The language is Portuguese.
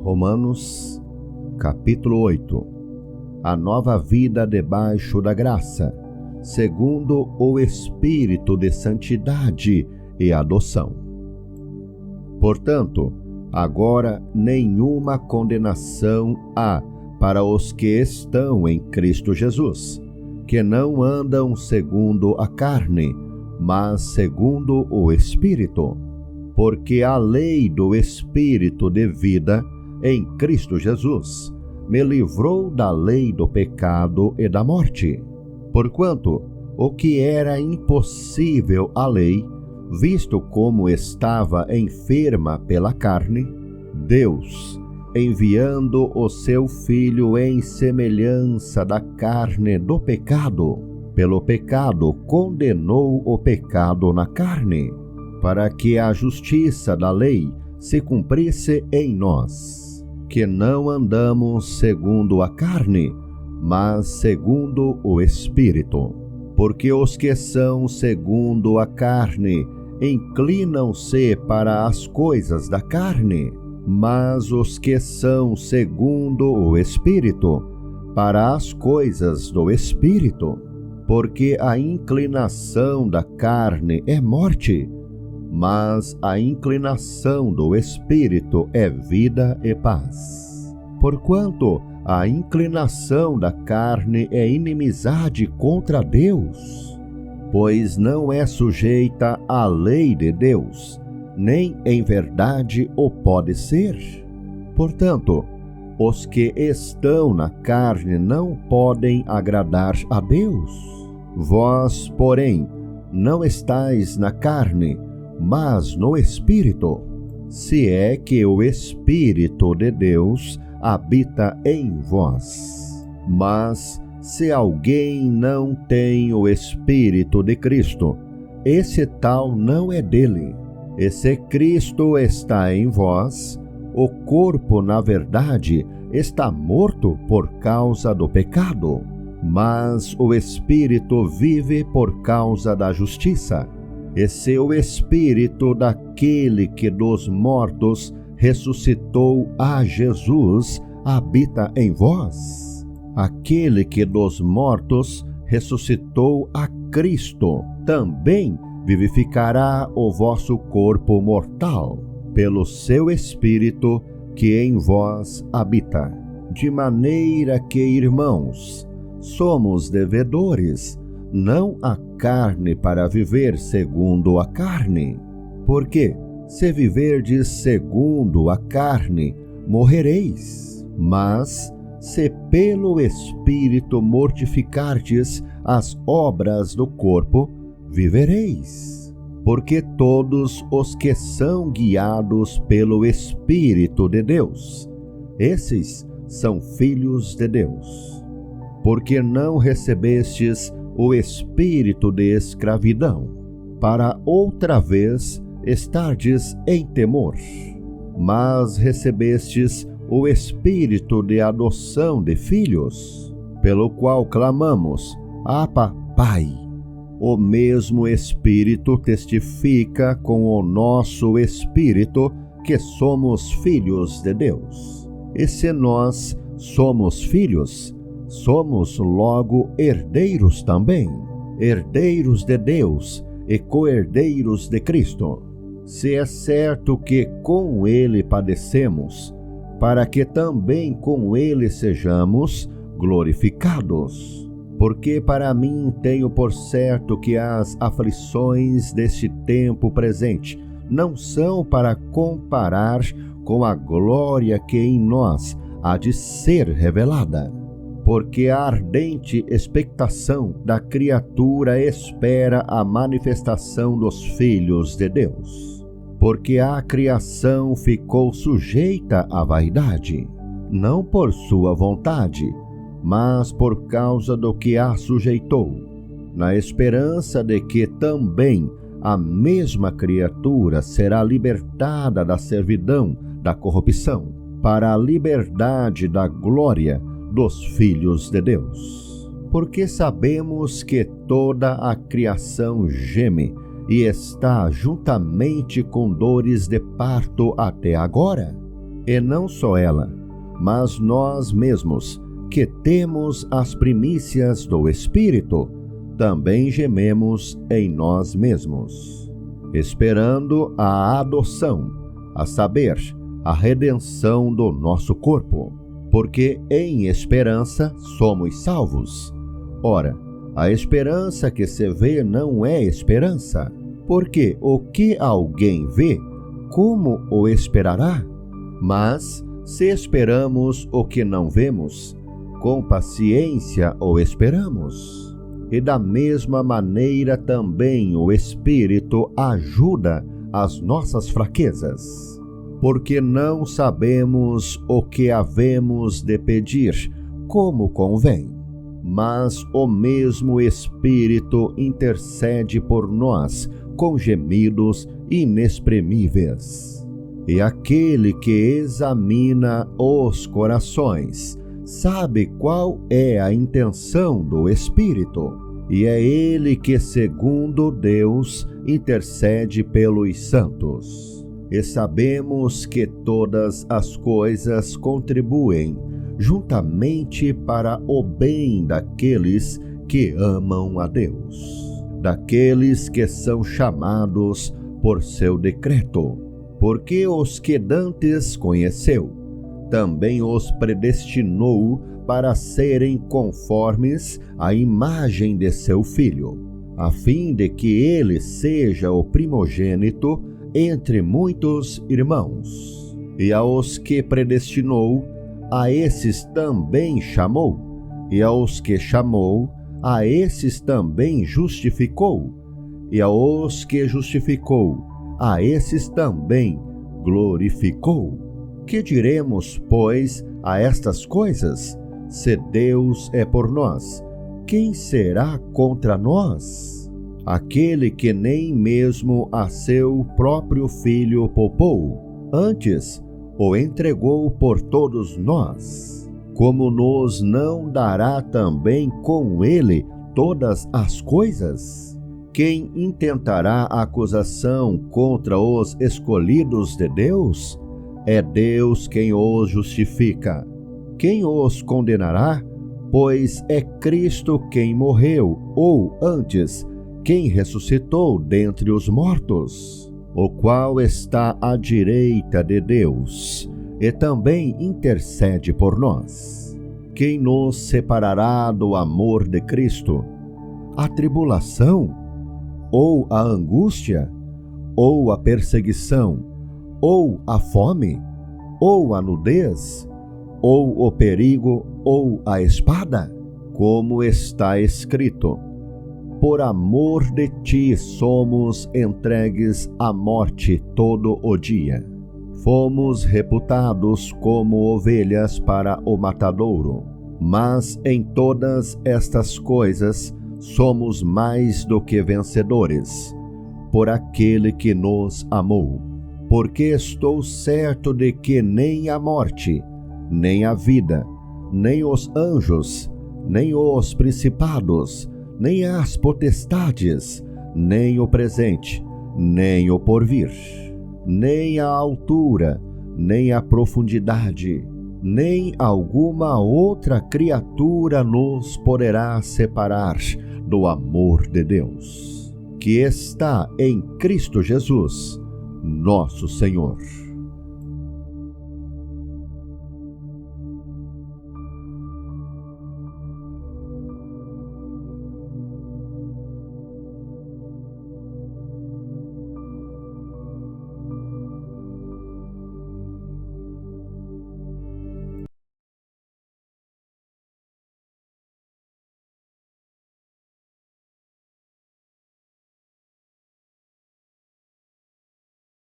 Romanos, capítulo 8. A nova vida debaixo da graça, segundo o Espírito de santidade e adoção. Portanto, agora nenhuma condenação há para os que estão em Cristo Jesus, que não andam segundo a carne, mas segundo o Espírito. Porque a lei do Espírito de vida em Cristo Jesus me livrou da lei do pecado e da morte. Porquanto o que era impossível à lei, visto como estava enferma pela carne, Deus, enviando o seu Filho em semelhança da carne do pecado, pelo pecado condenou o pecado na carne, para que a justiça da lei se cumprisse em nós, que não andamos segundo a carne, mas segundo o Espírito. Porque os que são segundo a carne inclinam-se para as coisas da carne, mas os que são segundo o Espírito, para as coisas do Espírito. Porque a inclinação da carne é morte, mas a inclinação do Espírito é vida e paz. Porquanto a inclinação da carne é inimizade contra Deus, pois não é sujeita à lei de Deus, nem em verdade o pode ser. Portanto, os que estão na carne não podem agradar a Deus. Vós, porém, não estáis na carne, mas no Espírito, se é que o Espírito de Deus habita em vós. Mas, se alguém não tem o Espírito de Cristo, esse tal não é dele. E se Cristo está em vós, o corpo, na verdade, está morto por causa do pecado, mas o Espírito vive por causa da justiça. E se o Espírito daquele que dos mortos ressuscitou a Jesus habita em vós, aquele que dos mortos ressuscitou a Cristo também vivificará o vosso corpo mortal, pelo seu Espírito que em vós habita. De maneira que, irmãos, somos devedores, não a carne para viver segundo a carne. Porque, se viverdes segundo a carne, morrereis. Mas, se pelo Espírito mortificardes as obras do corpo, vivereis. Porque todos os que são guiados pelo Espírito de Deus, esses são filhos de Deus. Porque não recebestes o espírito de escravidão, para outra vez estardes em temor, mas recebestes o espírito de adoção de filhos, pelo qual clamamos, Abba, Pai. O mesmo Espírito testifica com o nosso espírito que somos filhos de Deus. E se nós somos filhos, somos logo herdeiros também, herdeiros de Deus e co-herdeiros de Cristo. Se é certo que com ele padecemos, para que também com ele sejamos glorificados. Porque para mim tenho por certo que as aflições deste tempo presente não são para comparar com a glória que em nós há de ser revelada. Porque a ardente expectação da criatura espera a manifestação dos filhos de Deus. Porque a criação ficou sujeita à vaidade, não por sua vontade, mas por causa do que a sujeitou, na esperança de que também a mesma criatura será libertada da servidão da corrupção, para a liberdade da glória dos filhos de Deus. Porque sabemos que toda a criação geme e está juntamente com dores de parto até agora. E não só ela, mas nós mesmos, que temos as primícias do Espírito, também gememos em nós mesmos, esperando a adoção, a saber, a redenção do nosso corpo, porque em esperança somos salvos. Ora, a esperança que se vê não é esperança, porque o que alguém vê, como o esperará? Mas, se esperamos o que não vemos, com paciência o esperamos. E da mesma maneira também o Espírito ajuda as nossas fraquezas, porque não sabemos o que havemos de pedir como convém. Mas o mesmo Espírito intercede por nós com gemidos inexprimíveis. E aquele que examina os corações sabe qual é a intenção do Espírito, e é ele que, segundo Deus, intercede pelos santos. E sabemos que todas as coisas contribuem juntamente para o bem daqueles que amam a Deus, daqueles que são chamados por seu decreto, porque os que dantes conheceu, também os predestinou para serem conformes à imagem de seu Filho, a fim de que ele seja o primogênito entre muitos irmãos. E aos que predestinou, a esses também chamou, e aos que chamou, a esses também justificou, e aos que justificou, a esses também glorificou. Que diremos, pois, a estas coisas? Se Deus é por nós, quem será contra nós? Aquele que nem mesmo a seu próprio Filho poupou, antes o entregou por todos nós, como nos não dará também com ele todas as coisas? Quem intentará acusação contra os escolhidos de Deus? É Deus quem os justifica. Quem os condenará? Pois é Cristo quem morreu, ou antes, quem ressuscitou dentre os mortos, o qual está à direita de Deus, e também intercede por nós. Quem nos separará do amor de Cristo? A tribulação? Ou a angústia? Ou a perseguição? Ou a fome? Ou a nudez? Ou o perigo? Ou a espada? Como está escrito: por amor de ti somos entregues à morte todo o dia. Fomos reputados como ovelhas para o matadouro. Mas em todas estas coisas somos mais do que vencedores, por aquele que nos amou. Porque estou certo de que nem a morte, nem a vida, nem os anjos, nem os principados, nem as potestades, nem o presente, nem o porvir, nem a altura, nem a profundidade, nem alguma outra criatura nos poderá separar do amor de Deus, que está em Cristo Jesus, nosso Senhor.